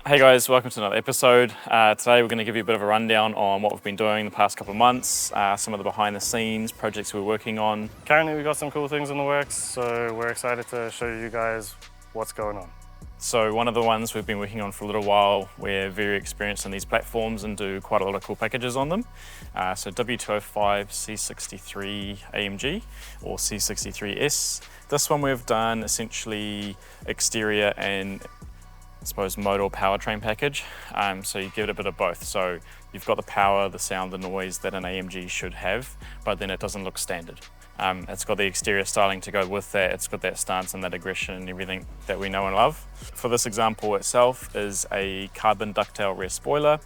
Hey guys, welcome to another episode. Today we're going to give you a bit of a rundown on what we've been doing the past couple of months, some of the behind the scenes projects we're working on. Currently we've got some cool things in the works, so we're excited to show you guys what's going on. So one of the ones we've been working on for a little while, we're very experienced in these platforms and do quite a lot of cool packages on them. So W205 C63 AMG or C63S. This one we've done essentially exterior and I suppose motor or powertrain package. So you give it a bit of both. So you've got the power, the sound, the noise that an AMG should have, but then it doesn't look standard. It's got the exterior styling to go with that. It's got that stance and that aggression and everything that we know and love. For this example itself is a carbon ducktail rear spoiler.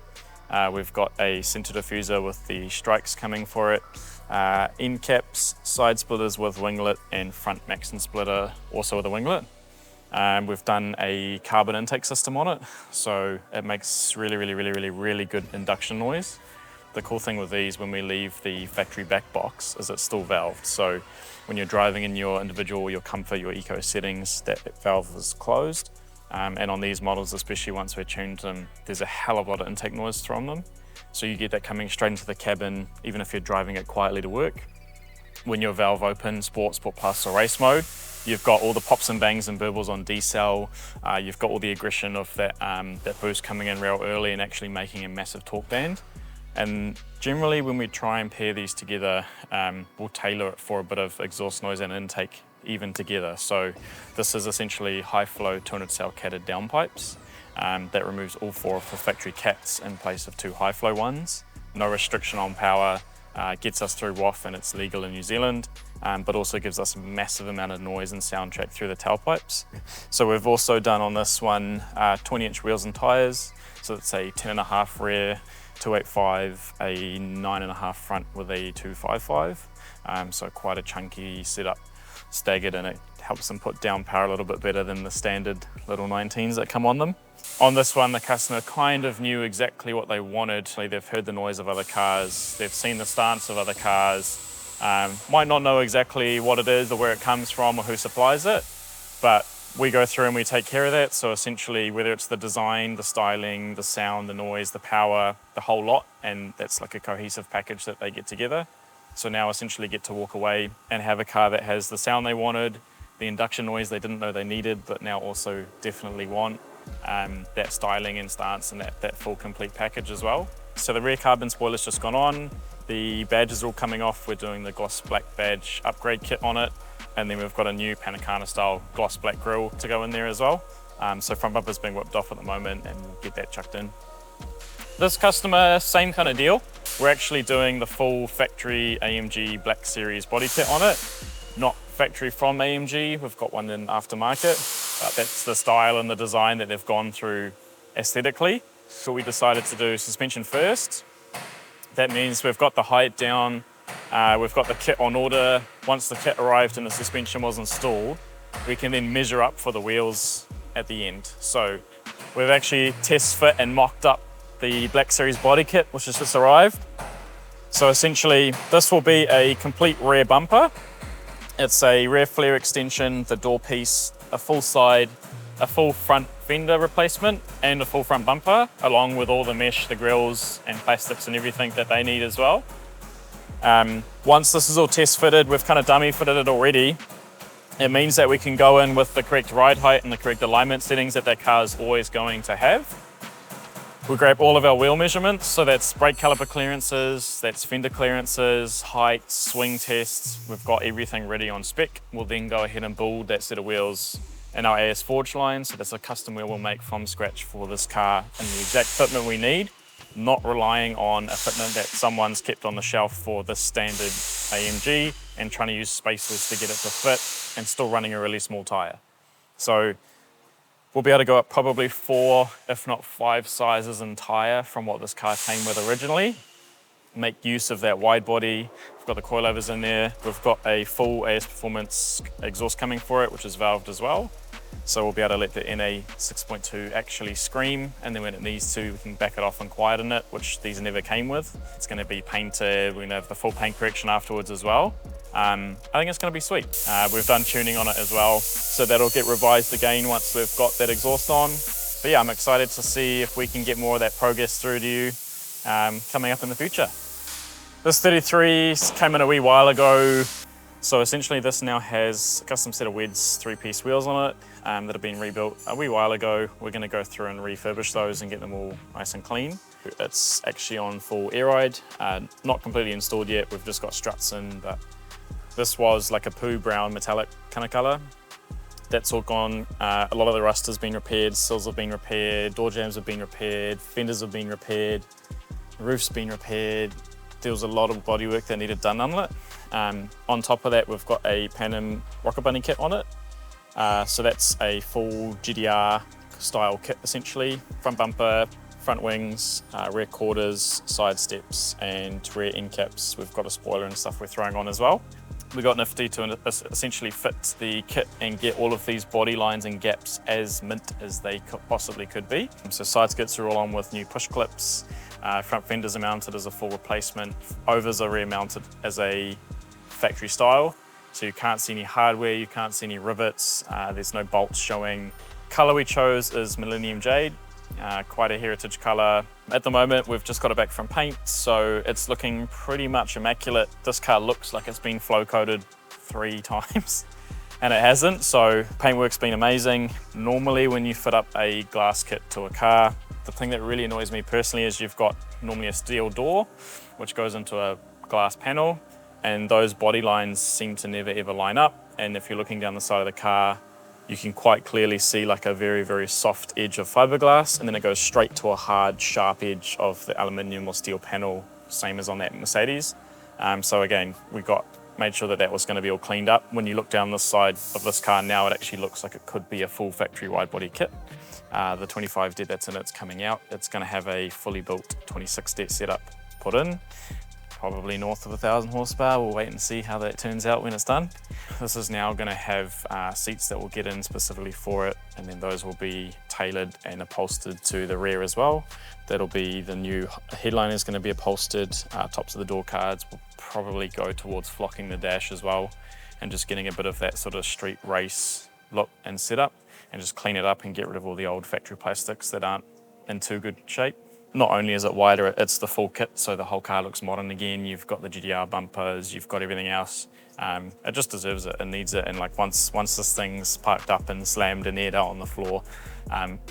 We've got a center diffuser with the strikes coming for it. End caps, side splitters with winglet and front Maxxon splitter also with a winglet. We've done a carbon intake system on it, so it makes really good induction noise. The cool thing with these when we leave the factory back box is it's still valved, so when you're driving in your individual, your comfort, your eco settings, that valve is closed. And on these models, especially once we're tuned them, there's a hell of a lot of intake noise from them. So you get that coming straight into the cabin, even if you're driving it quietly to work. When you're valve open, Sport Plus or race mode, you've got all the pops and bangs and burbles on decel. You've got all the aggression of that boost coming in real early and actually making a massive torque band. And generally when we try and pair these together, we'll tailor it for a bit of exhaust noise and intake even together. So this is essentially high flow 200 cell catted downpipes that removes all four of the factory cats in place of two high flow ones. No restriction on power. Gets us through WAF and it's legal in New Zealand, but also gives us a massive amount of noise and soundtrack through the tailpipes. So we've also done on this one 20-inch wheels and tyres. So it's a 10.5 rear, 285, a 9.5 front with a 255. So quite a chunky setup, staggered, and it helps them put down power a little bit better than the standard little 19s that come on them. On this one, the customer kind of knew exactly what they wanted. They've heard the noise of other cars, they've seen the stance of other cars, might not know exactly what it is or where it comes from or who supplies it, but we go through and we take care of that. So essentially, whether it's the design, the styling, the sound, the noise, the power, the whole lot, and that's like a cohesive package that they get together. So now essentially get to walk away and have a car that has the sound they wanted, the induction noise they didn't know they needed, but now also definitely want, that styling and stance and that full complete package as well. So the rear carbon spoiler's just gone on, the badges are all coming off, we're doing the gloss black badge upgrade kit on it, and then we've got a new Panacana style gloss black grille to go in there as well. So front bumper's being whipped off at the moment and we'll get that chucked in. This customer, same kind of deal. We're actually doing the full factory AMG Black Series body kit on it. Not factory from AMG, we've got one in aftermarket, but that's the style and the design that they've gone through aesthetically. So we decided to do suspension first. That means we've got the height down, we've got the kit on order. Once the kit arrived and the suspension was installed, we can then measure up for the wheels at the end. So we've actually test fit and mocked up the Black Series body kit, which has just arrived. So essentially, this will be a complete rear bumper. It's a rear flare extension, the door piece, a full side, a full front fender replacement, and a full front bumper, along with all the mesh, the grills, and plastics and everything that they need as well. Once this is all test fitted, we've kind of dummy fitted it already. It means that we can go in with the correct ride height and the correct alignment settings that car is always going to have. We grab all of our wheel measurements, so that's brake caliper clearances, that's fender clearances, heights, swing tests. We've got everything ready on spec. We'll then go ahead and build that set of wheels in our AS Forge line. So that's a custom wheel we'll make from scratch for this car and the exact fitment we need, not relying on a fitment that someone's kept on the shelf for this standard AMG and trying to use spacers to get it to fit and still running a really small tire. So we'll be able to go up probably 4, if not 5 sizes in tyre from what this car came with originally. Make use of that wide body. We've got the coilovers in there. We've got a full AS Performance exhaust coming for it, which is valved as well. So we'll be able to let the NA 6.2 actually scream, and then when it needs to, we can back it off and quieten it, which these never came with. It's going to be painted. We're going to have the full paint correction afterwards as well. I think it's going to be sweet. We've done tuning on it as well, so that'll get revised again once we've got that exhaust on. But yeah, I'm excited to see if we can get more of that progress through to you coming up in the future. This 33 came in a wee while ago. So essentially this now has a custom set of WEDS 3-piece wheels on it that have been rebuilt a wee while ago. We're going to go through and refurbish those and get them all nice and clean. It's actually on full air ride, not completely installed yet. We've just got struts in, but this was like a poo brown metallic kind of color. That's all gone. A lot of the rust has been repaired, sills have been repaired, door jambs have been repaired, fenders have been repaired, roof's been repaired. There was a lot of bodywork that needed done on it. On top of that, we've got a Pan Am Rocket Bunny kit on it. So that's a full GDR style kit essentially. Front bumper, front wings, rear quarters, side steps and rear end caps. We've got a spoiler and stuff we're throwing on as well. We got nifty to essentially fit the kit and get all of these body lines and gaps as mint as they possibly could be. So side skirts are all on with new push clips. Front fenders are mounted as a full replacement. Overs are rear mounted as a factory style. So you can't see any hardware, you can't see any rivets, there's no bolts showing. Color we chose is Millennium Jade, quite a heritage color. At the moment, we've just got it back from paint, so it's looking pretty much immaculate. This car looks like it's been flow coated 3 times and it hasn't, so paintwork's been amazing. Normally when you fit up a glass kit to a car, the thing that really annoys me personally is you've got normally a steel door which goes into a glass panel, and those body lines seem to never ever line up. And if you're looking down the side of the car, you can quite clearly see like a very, very soft edge of fiberglass, and then it goes straight to a hard, sharp edge of the aluminium or steel panel, same as on that Mercedes. So again, we made sure that that was going to be all cleaned up. When you look down this side of this car now, it actually looks like it could be a full factory wide body kit. The 25D that's in it's coming out. It's going to have a fully built 26D setup put in. Probably north of 1,000 horsepower. We'll wait and see how that turns out when it's done. This is now going to have seats that will get in specifically for it, and then those will be tailored and upholstered to the rear as well. That'll be the new headliner is going to be upholstered. Tops of the door cards will probably go towards flocking the dash as well, and just getting a bit of that sort of street race look and setup, and just clean it up and get rid of all the old factory plastics that aren't in too good shape. Not only is it wider, it's the full kit, so the whole car looks modern again. You've got the GDR bumpers, you've got everything else. It just deserves it and needs it. And like once this thing's parked up and slammed and aired out on the floor,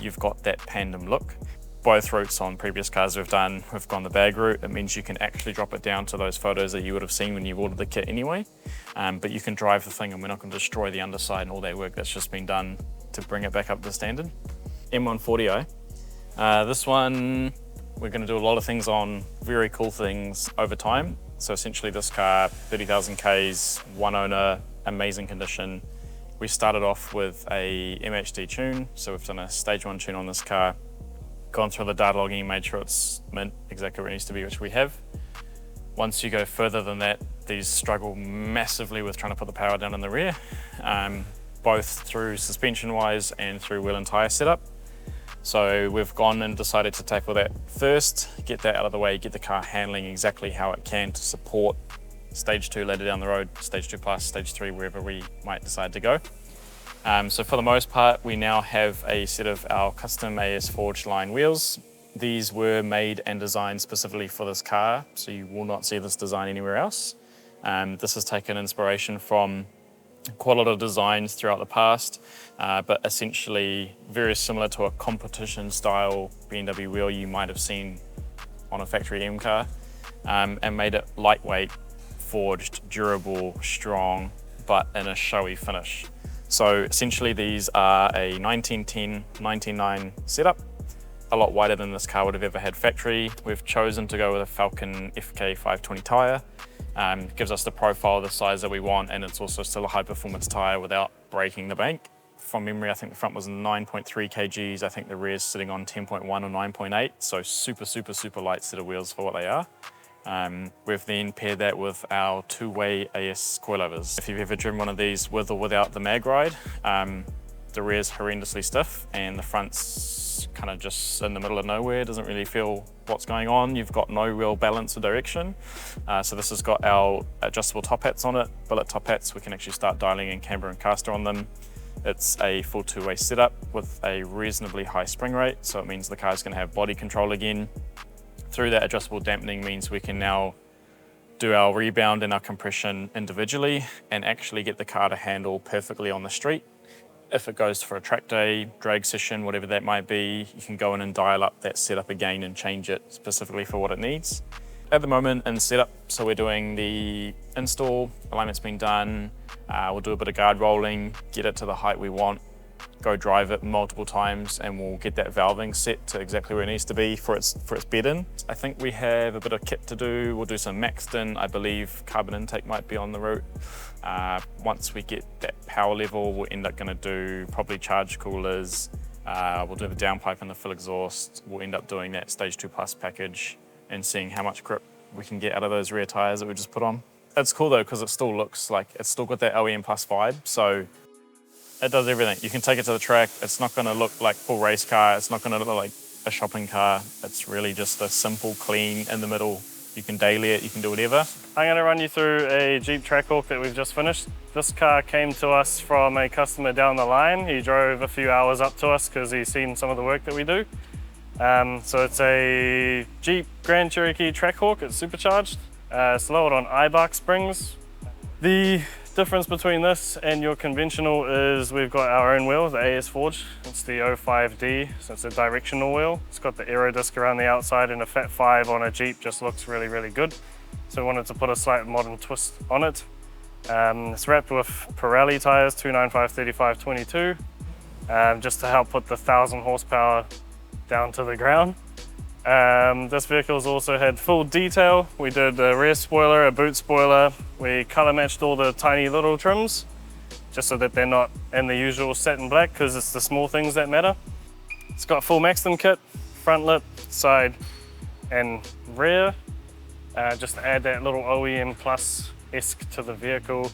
you've got that Pan Am look. Both routes on previous cars we've gone the bag route. It means you can actually drop it down to those photos that you would have seen when you ordered the kit anyway. But you can drive the thing and we're not going to destroy the underside and all that work that's just been done to bring it back up to standard. M140i. This one, we're going to do a lot of things on, very cool things over time. So essentially this car, 30,000 Ks, one owner, amazing condition. We started off with a MHD tune, so we've done a stage 1 tune on this car, gone through the data logging, made sure it's mint, exactly where it needs to be, which we have. Once you go further than that, these struggle massively with trying to put the power down in the rear, both through suspension-wise and through wheel and tyre setup. So we've gone and decided to tackle that first, get that out of the way, get the car handling exactly how it can to support stage 2 later down the road, stage 2 plus, stage 3, wherever we might decide to go. So for the most part, we now have a set of our custom AS Forged line wheels. These were made and designed specifically for this car, so you will not see this design anywhere else. This has taken inspiration from quite a lot of designs throughout the past, but essentially very similar to a competition style BMW wheel you might have seen on a factory M car, and made it lightweight, forged, durable, strong, but in a showy finish. So essentially these are a 1910-1909 setup, a lot wider than this car would have ever had factory. We've chosen to go with a Falcon FK 520 tyre. Gives us the profile, the size that we want, and it's also still a high performance tyre without breaking the bank. From memory, I think the front was 9.3 kgs. I think the rear's sitting on 10.1 or 9.8, so super light set of wheels for what they are. We've then paired that with our 2-way AS coilovers. If you've ever driven one of these with or without the mag ride, the rear's horrendously stiff and the front's kind of just in the middle of nowhere, doesn't really feel what's going on. You've got no real balance or direction. So this has got our adjustable top hats on it, billet top hats. We can actually start dialing in camber and caster on them. It's a full two-way setup with a reasonably high spring rate, so it means the car's going to have body control again. Through that adjustable dampening means we can now do our rebound and our compression individually and actually get the car to handle perfectly on the street. If it goes for a track day, drag session, whatever that might be, you can go in and dial up that setup again and change it specifically for what it needs. At the moment in setup, so we're doing the install, alignment's been done, we'll do a bit of guard rolling, get it to the height we want, go drive it multiple times, and we'll get that valving set to exactly where it needs to be for its bed in. I think we have a bit of kit to do. We'll do some maxed in. I believe carbon intake might be on the route. Once we get that power level, we'll end up going to do probably charge coolers. We'll do the downpipe and the full exhaust. We'll end up doing that Stage 2 Plus package and seeing how much grip we can get out of those rear tyres that we just put on. It's cool though, because it still looks like it's still got that OEM Plus vibe, so it does everything. You can take it to the track. It's not going to look like a full race car. It's not going to look like a shopping car. It's really just a simple, clean, in the middle. You can daily it, you can do whatever. I'm going to run you through a Jeep Trackhawk that we've just finished. This car came to us from a customer down the line. He drove a few hours up to us because he's seen some of the work that we do. So it's a Jeep Grand Cherokee Trackhawk. It's supercharged. It's lowered on iBark springs. The difference between this and your conventional is we've got our own wheel, the AS Forge. It's the 05D, so it's a directional wheel. It's got the aero disc around the outside, and a Fat 5 on a Jeep just looks really, really good. So we wanted to put a slight modern twist on it. It's wrapped with Pirelli tires, 295/35/22, just to help put the 1,000 horsepower down to the ground. This vehicle's also had full detail. We did a rear spoiler, a boot spoiler. We color matched all the tiny little trims, just so that they're not in the usual satin black, because it's the small things that matter. It's got full Maxton kit, front lip, side and rear, just to add that little OEM Plus-esque to the vehicle,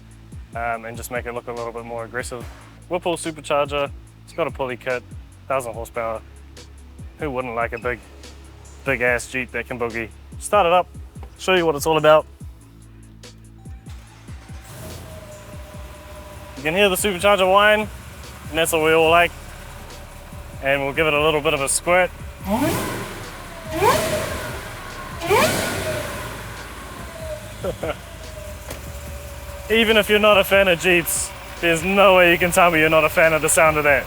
and just make it look a little bit more aggressive. Whipple supercharger, it's got a pulley kit, 1,000 horsepower. Who wouldn't like a big ass Jeep that can boogie? Start it up, show you what it's all about. You can hear the supercharger whine, and that's what we all like. And we'll give it a little bit of a squirt. Even if you're not a fan of Jeeps, there's no way you can tell me you're not a fan of the sound of that.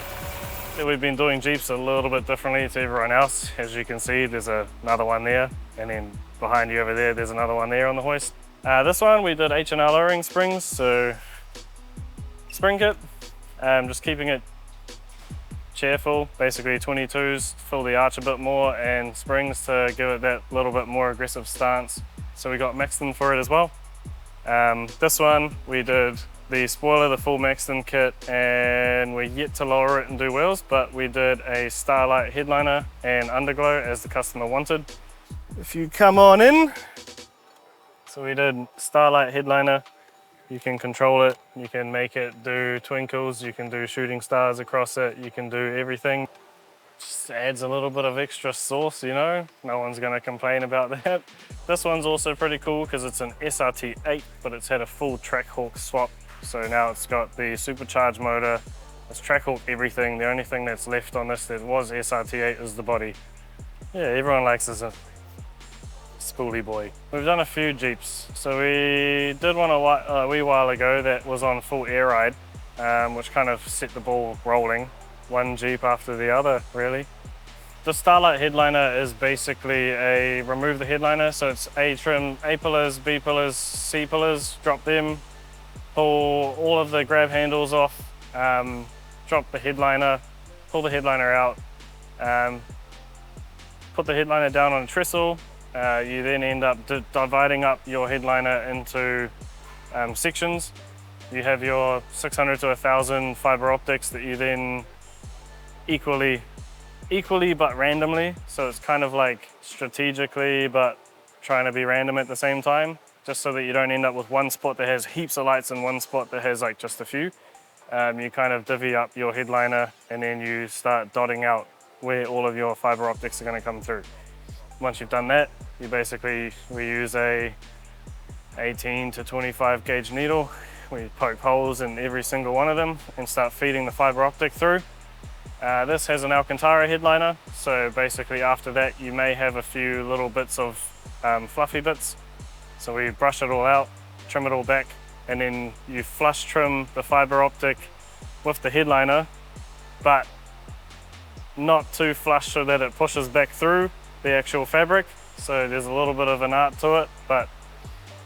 We've been doing Jeeps a little bit differently to everyone else. As you can see, there's another one there, and then behind you over there, there's another one there on the hoist. This one, we did H&R lowering springs, so spring kit, just keeping it cheerful, basically 22s, fill the arch a bit more, and springs to give it that little bit more aggressive stance. So we got Maxton for it as well. This one, we did the spoiler, the full Maxton kit, and we're yet to lower it and do wheels, but we did a Starlight headliner and underglow as the customer wanted. If you come on in, so we did Starlight headliner. You can control it, you can make it do twinkles, you can do shooting stars across it, you can do everything. Just adds a little bit of extra sauce, you know, no one's gonna complain about that. This one's also pretty cool because it's an SRT8, but it's had a full Trackhawk swap. So now it's got the supercharged motor, it's Trackhawk everything. The only thing that's left on this that was SRT8 is the body. Yeah, everyone likes this spoolie boy. We've done a few Jeeps. So we did one a wee while ago that was on full air ride, which kind of set the ball rolling. One Jeep after the other, really. The Starlight headliner is basically a remove the headliner, so it's A trim, A pillars, B pillars, C pillars, drop them, pull all of the grab handles off, drop the headliner, pull the headliner out, put the headliner down on a trestle. You then end up dividing up your headliner into sections. You have your 600 to 1,000 fiber optics that you then equally but randomly. So it's kind of like strategically but trying to be random at the same time, just so that you don't end up with one spot that has heaps of lights and one spot that has like just a few. You kind of divvy up your headliner and then you start dotting out where all of your fiber optics are going to come through. Once you've done that, we use a 18 to 25 gauge needle. We poke holes in every single one of them and start feeding the fiber optic through. This has an Alcantara headliner, so basically after that you may have a few little bits of fluffy bits. So we brush it all out, trim it all back, and then you flush trim the fiber optic with the headliner, but not too flush so that it pushes back through the actual fabric. So there's a little bit of an art to it, but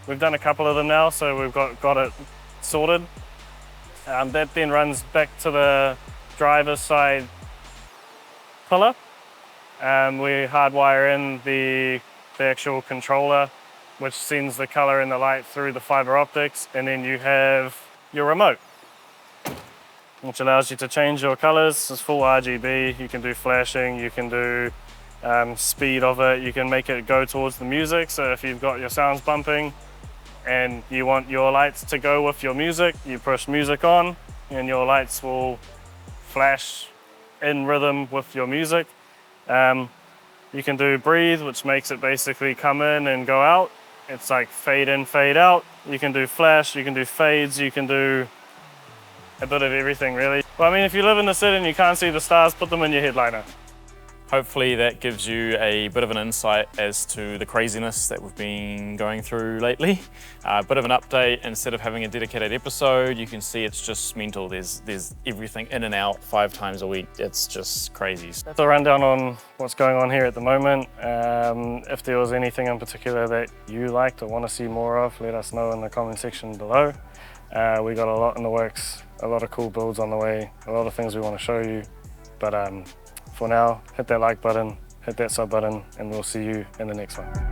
we've done a couple of them now, so we've got it sorted. That then runs back to the driver's side pillar. We hardwire in the actual controller, which sends the color and the light through the fiber optics, and then you have your remote, which allows you to change your colors. It's full RGB. You can do flashing, you can do speed of it, you can make it go towards the music. So if you've got your sounds bumping and you want your lights to go with your music, you push music on and your lights will flash in rhythm with your music. You can do breathe, which makes it basically come in and go out. It's like fade in, fade out. You can do flash, you can do fades, you can do a bit of everything really. Well, I mean, if you live in the city and you can't see the stars, put them in your headliner. Hopefully that gives you a bit of an insight as to the craziness that we've been going through lately. A bit of an update. Instead of having a dedicated episode, you can see it's just mental. There's everything in and out 5 times a week. It's just crazy. That's a rundown on what's going on here at the moment. If there was anything in particular that you liked or want to see more of, let us know in the comment section below. We got a lot in the works, a lot of cool builds on the way, a lot of things we want to show you. But for now, hit that like button, hit that sub button, and we'll see you in the next one.